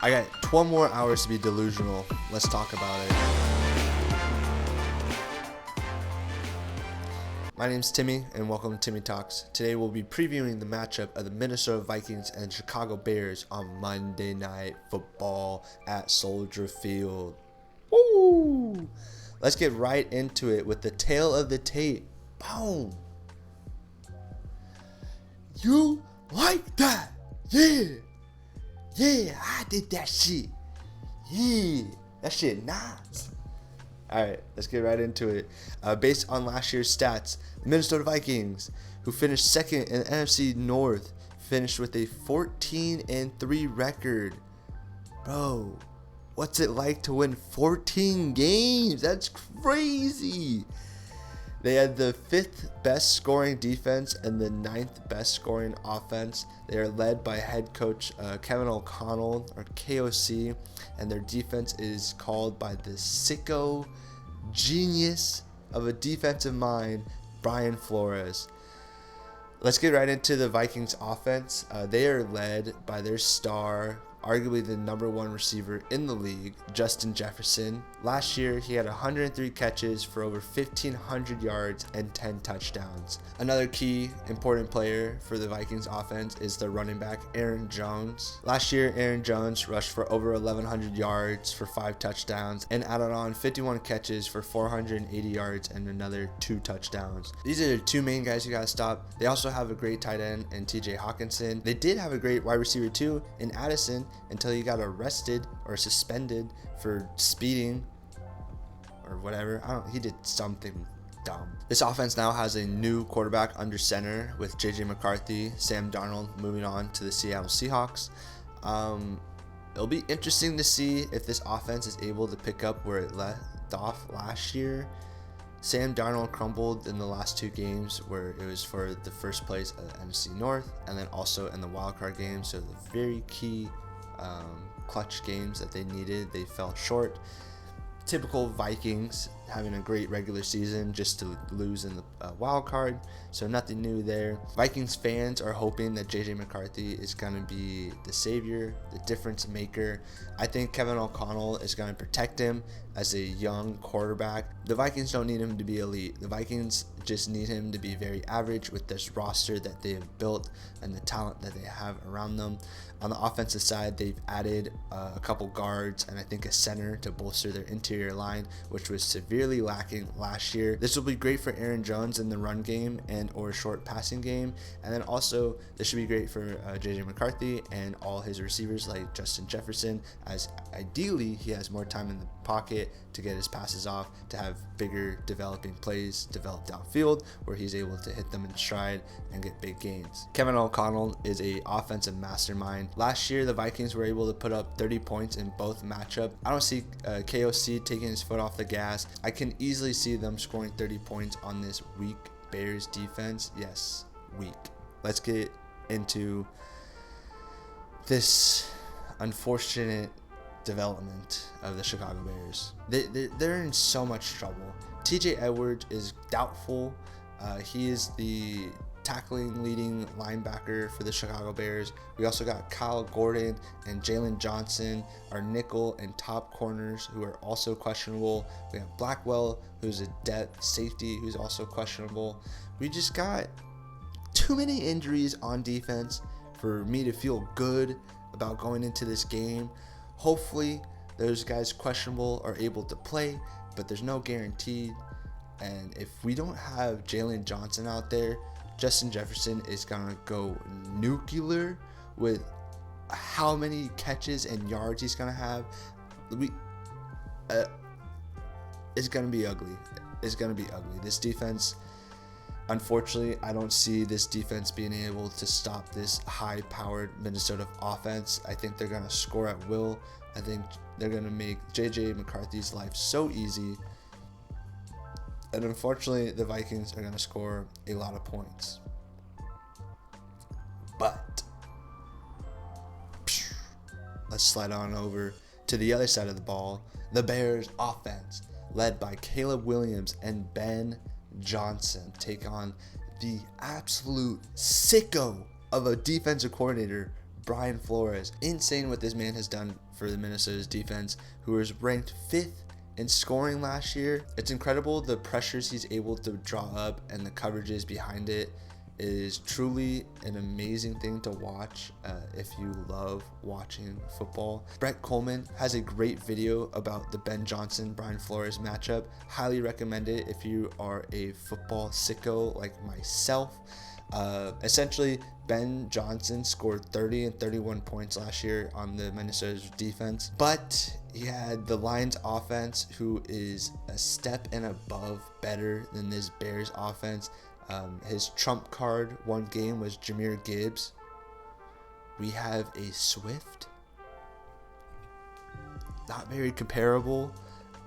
I got 12 more hours to be delusional. Let's talk about it. My name's Timmy, and welcome to Timmy Talks. Today we'll be previewing the matchup of the Minnesota Vikings and Chicago Bears on Monday Night Football at Soldier Field. Woo! Let's get right into it with the tail of the tape. Boom! You like that? Yeah! Yeah, I did that shit. Yeah, that shit nice. Alright, let's get right into it. Based on last year's stats, the Minnesota Vikings, who finished second in the NFC North, finished with a 14-3 record. Bro, what's it like to win 14 games? That's crazy. They had the 5th best scoring defense and the 9th best scoring offense. They are led by head coach Kevin O'Connell, or KOC, and their defense is called by the sicko genius of a defensive mind, Brian Flores. Let's get right into the Vikings offense. They are led by their star, arguably the number 1 receiver in the league, Justin Jefferson. Last year, he had 103 catches for over 1,500 yards and 10 touchdowns. Another key important player for the Vikings offense is the running back, Aaron Jones. Last year, Aaron Jones rushed for over 1,100 yards for 5 touchdowns and added on 51 catches for 480 yards and another 2 touchdowns. These are the 2 main guys you gotta stop. They also have a great tight end in TJ Hawkinson. They did have a great wide receiver too in Addison, until he got arrested or suspended for speeding or whatever. He did something dumb. This offense now has a new quarterback under center with JJ McCarthy, Sam Darnold moving on to the Seattle Seahawks. It'll be interesting to see if this offense is able to pick up where it left off last year. Sam Darnold crumbled in the last 2 games where it was for the first place of the NFC North and then also in the wildcard game. So the very key clutch games that they needed, they fell short. Typical Vikings having a great regular season just to lose in the wild card, so nothing new there. Vikings fans are hoping that JJ McCarthy is going to be the savior, the difference maker. I think Kevin O'Connell is going to protect him as a young quarterback. The Vikings don't need him to be elite. The Vikings just need him to be very average with this roster that they have built and the talent that they have around them. On the offensive side, they've added a couple guards and I think a center to bolster their interior line, which was severely lacking last year. This will be great for Aaron Jones in the run game and or short passing game. And then also this should be great for JJ McCarthy and all his receivers like Justin Jefferson, as ideally he has more time in the pocket to get his passes off, to have bigger developing plays developed downfield where he's able to hit them in stride and get big gains. Kevin O'Connell is a offensive mastermind. Last year, the Vikings were able to put up 30 points in both matchups. I don't see KOC taking his foot off the gas. I can easily see them scoring 30 points on this weak Bears defense. Yes, weak. Let's get into this unfortunate development of the Chicago Bears. They're in so much trouble. TJ Edwards is doubtful. He is the tackling leading linebacker for the Chicago Bears. We also got Kyle Gordon and Jalen Johnson, our nickel and top corners, who are also questionable. We have Blackwell, who's a depth safety, who's also questionable. We just got too many injuries on defense for me to feel good about going into this game. Hopefully those guys questionable are able to play, but there's no guarantee. And if we don't have Jalen Johnson out there, Justin Jefferson is gonna go nuclear with how many catches and yards he's gonna have. It's gonna be ugly. It's gonna be ugly. This defense, unfortunately, I don't see this defense being able to stop this high-powered Minnesota offense. I think they're gonna score at will. I think they're gonna make JJ McCarthy's life so easy. And unfortunately, the Vikings are going to score a lot of points. But let's slide on over to the other side of the ball. The Bears offense, led by Caleb Williams and Ben Johnson, take on the absolute sicko of a defensive coordinator, Brian Flores. Insane what this man has done for the Minnesota's defense, who was ranked 5th in scoring last year. It's incredible the pressures he's able to draw up and the coverages behind it is truly an amazing thing to watch if you love watching football. Brett Coleman has a great video about the Ben Johnson Brian Flores matchup. Highly recommend it if you are a football sicko like myself. Essentially, Ben Johnson scored 30 and 31 points last year on the Minnesota's defense, but he had the Lions offense, who is a step and above better than this Bears offense. His trump card one game was Jahmyr Gibbs. We have a Swift. Not very comparable.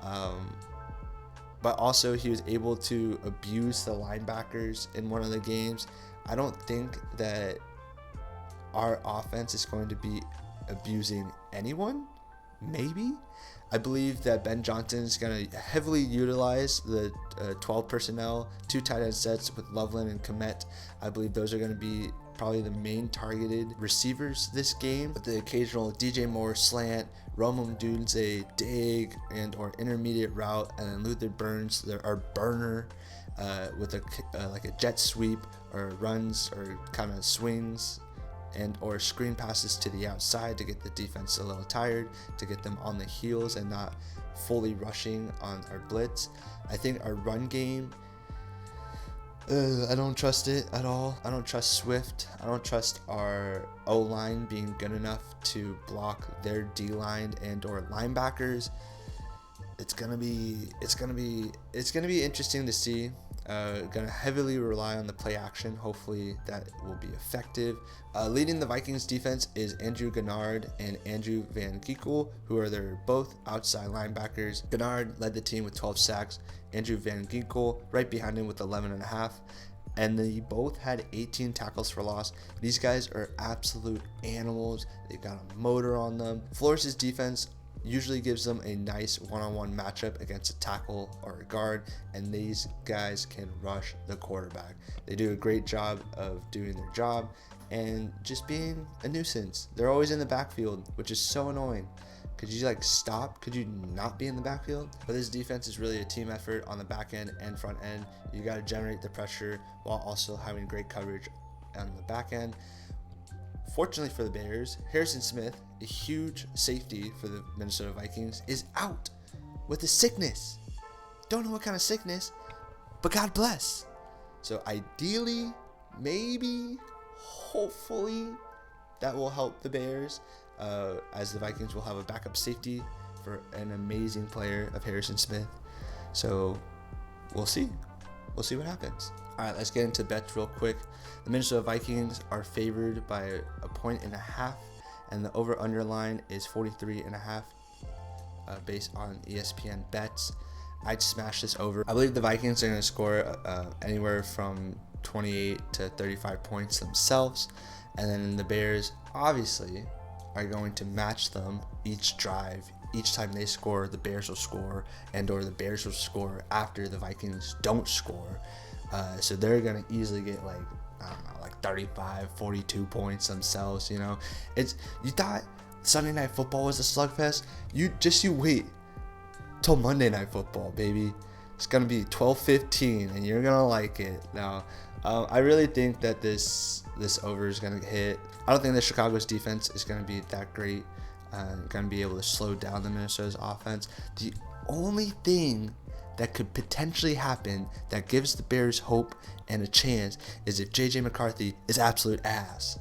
But also he was able to abuse the linebackers in one of the games. I don't think that our offense is going to be abusing anyone. Maybe. I believe that Ben Johnson is going to heavily utilize the 12 personnel, 2 tight end sets with Loveland and Komet. I believe those are going to be probably the main targeted receivers this game, with the occasional DJ Moore slant, Rome Odunze dig and or intermediate route, and then Luther Burns, our burner, with like a jet sweep or runs or kind of swings and or screen passes to the outside to get the defense a little tired, to get them on the heels and not fully rushing on our blitz. I think our run game, I don't trust it at all. I don't trust Swift. I don't trust our O-line being good enough to block their D-line and or linebackers. It's gonna be interesting to see. Gonna heavily rely on the play action. Hopefully that will be effective. Leading the Vikings defense is Andrew Gennard and Andrew Van Ginkel, who are their both outside linebackers. Gennard led the team with 12 sacks. Andrew Van Ginkel right behind him with 11.5. And they both had 18 tackles for loss. These guys are absolute animals. They've got a motor on them. Flores' defense usually gives them a nice one-on-one matchup against a tackle or a guard, and these guys can rush the quarterback. They do a great job of doing their job and just being a nuisance. They're always in the backfield, which is so annoying. Could you stop? Could you not be in the backfield? But this defense is really a team effort on the back end and front end. You got to generate the pressure while also having great coverage on the back end. Fortunately for the Bears, Harrison Smith, a huge safety for the Minnesota Vikings, is out with a sickness. Don't know what kind of sickness, but God bless. So ideally, maybe, hopefully, that will help the Bears, as the Vikings will have a backup safety for an amazing player of Harrison Smith. So we'll see. We'll see what happens. All right, let's get into bets real quick. The Minnesota Vikings are favored by 1.5, and the over-under line is 43.5, based on ESPN bets. I'd smash this over. I believe the Vikings are going to score anywhere from 28 to 35 points themselves, and then the Bears obviously are going to match them each drive. Each time they score, the Bears will score, and or the Bears will score after the Vikings don't score. So they're going to easily get 35, 42 points themselves, you know. You thought Sunday Night Football was a slugfest? You wait till Monday Night Football, baby. It's going to be 12-15, and you're going to like it. Now, I really think that this over is going to hit. I don't think that Chicago's defense is going to be that great. Going to be able to slow down the Minnesota's offense. The only thing that could potentially happen that gives the Bears hope and a chance is if JJ McCarthy is absolute ass.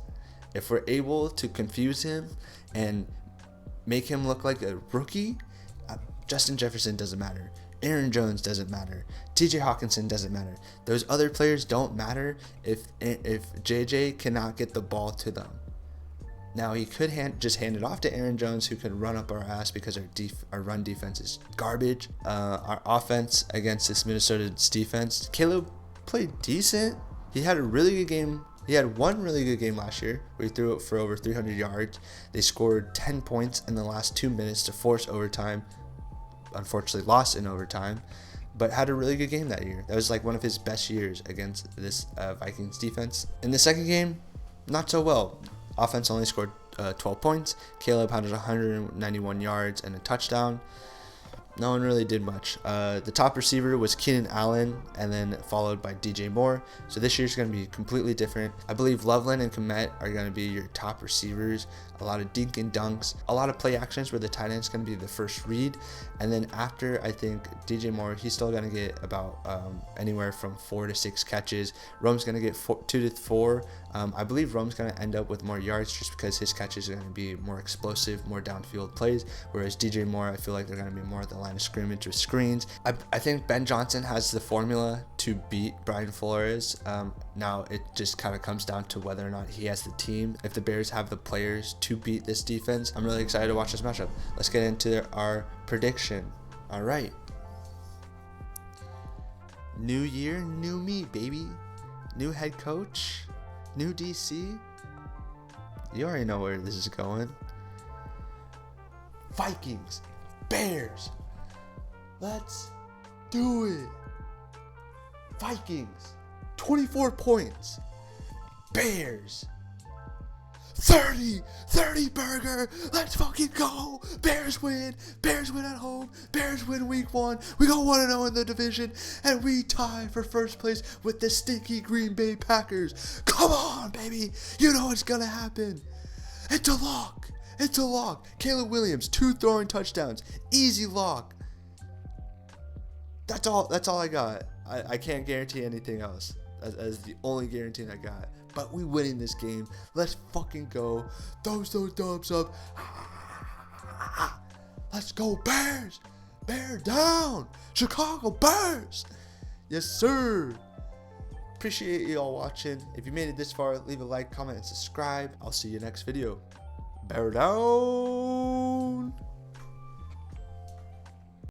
If we're able to confuse him and make him look like a rookie, Justin Jefferson doesn't matter. Aaron Jones doesn't matter. TJ Hawkinson doesn't matter. Those other players don't matter if JJ cannot get the ball to them. Now, he could just hand it off to Aaron Jones, who could run up our ass because our run defense is garbage. Our offense against this Minnesota's defense, Caleb played decent. He had a really good game. He had one really good game last year where he threw it for over 300 yards. They scored 10 points in the last 2 minutes to force overtime. Unfortunately, lost in overtime, but had a really good game that year. That was one of his best years against this Vikings defense. In the second game, not so well. Offense only scored 12 points. Caleb had 191 yards and a touchdown. No one really did much. The top receiver was Keenan Allen, and then followed by DJ Moore. So this year's going to be completely different. I believe Loveland and Komet are going to be your top receivers. A lot of dink and dunks, a lot of play actions where the tight end is going to be the first read. And then after, I think DJ Moore, he's still going to get about anywhere from 4 to 6 catches. Rome's going to get 2 to 4. I believe Rome's going to end up with more yards just because his catches are going to be more explosive, more downfield plays. Whereas DJ Moore, I feel like they're going to be more at the line of scrimmage with screens. I think Ben Johnson has the formula to beat Brian Flores. Now it just kind of comes down to whether or not he has the team. If the Bears have the players to beat this defense, I'm really excited to watch this matchup. Let's get into our prediction. All right. New year, new me, baby. New head coach, new DC. You already know where this is going. Vikings, Bears. Let's do it. Vikings, 24 points. Bears, 30 burger. Let's fucking go. Bears win at home. Bears win week 1. We go 1-0 in the division, and we tie for first place with the stinky Green Bay Packers. Come on, baby. You know it's gonna happen. It's a lock. Caleb Williams, 2 throwing touchdowns. Easy lock. That's all I got. I can't guarantee anything else. That's the only guarantee I got. But we winning this game. Let's fucking go. Those thumbs up. Let's go Bears. Bear down. Chicago Bears. Yes, sir. Appreciate you all watching. If you made it this far, leave a like, comment, and subscribe. I'll see you next video. Bear down.